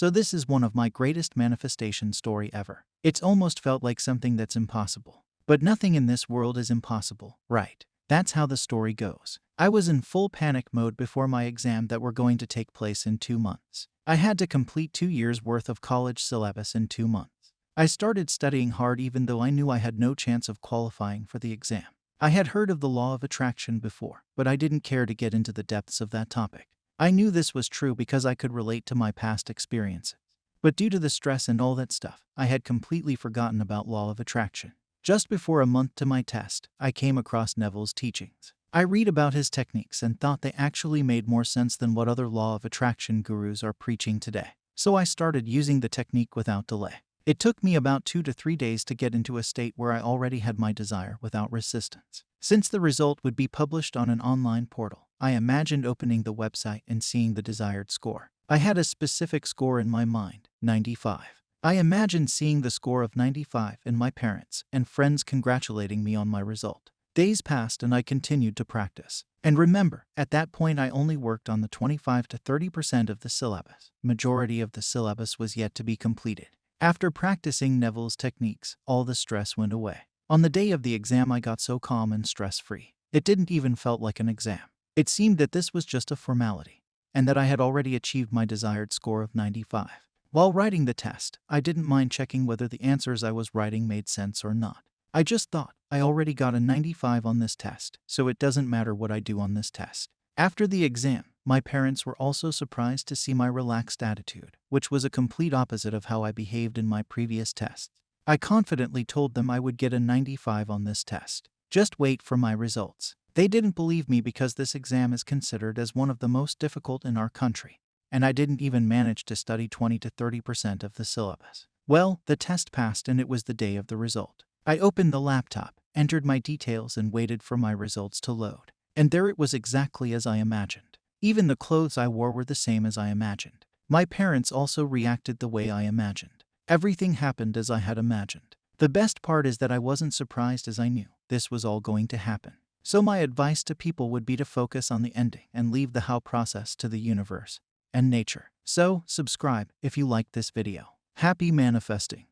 So this is one of my greatest manifestation story ever. It's almost felt like something that's impossible. But nothing in this world is impossible, right? That's how the story goes. I was in full panic mode before my exam that were going to take place in 2 months. I had to complete 2 years worth of college syllabus in 2 months. I started studying hard even though I knew I had no chance of qualifying for the exam. I had heard of the law of attraction before, but I didn't care to get into the depths of that topic. I knew this was true because I could relate to my past experiences. But due to the stress and all that stuff, I had completely forgotten about law of attraction. Just before a month to my test, I came across Neville's teachings. I read about his techniques and thought they actually made more sense than what other law of attraction gurus are preaching today. So I started using the technique without delay. It took me about 2 to 3 days to get into a state where I already had my desire without resistance. Since the result would be published on an online portal, I imagined opening the website and seeing the desired score. I had a specific score in my mind, 95. I imagined seeing the score of 95 and my parents and friends congratulating me on my result. Days passed and I continued to practice. And remember, at that point I only worked on the 25 to 30% of the syllabus. Majority of the syllabus was yet to be completed. After practicing Neville's techniques, all the stress went away. On the day of the exam I got so calm and stress-free. It didn't even felt like an exam. It seemed that this was just a formality, and that I had already achieved my desired score of 95. While writing the test, I didn't mind checking whether the answers I was writing made sense or not. I just thought, I already got a 95 on this test, so it doesn't matter what I do on this test. After the exam, my parents were also surprised to see my relaxed attitude, which was a complete opposite of how I behaved in my previous tests. I confidently told them I would get a 95 on this test. Just wait for my results. They didn't believe me because this exam is considered as one of the most difficult in our country, and I didn't even manage to study 20 to 30% of the syllabus. Well, the test passed and it was the day of the result. I opened the laptop, entered my details and waited for my results to load. And there it was exactly as I imagined. Even the clothes I wore were the same as I imagined. My parents also reacted the way I imagined. Everything happened as I had imagined. The best part is that I wasn't surprised as I knew this was all going to happen. So my advice to people would be to focus on the ending and leave the how process to the universe and nature. So, subscribe if you liked this video. Happy manifesting!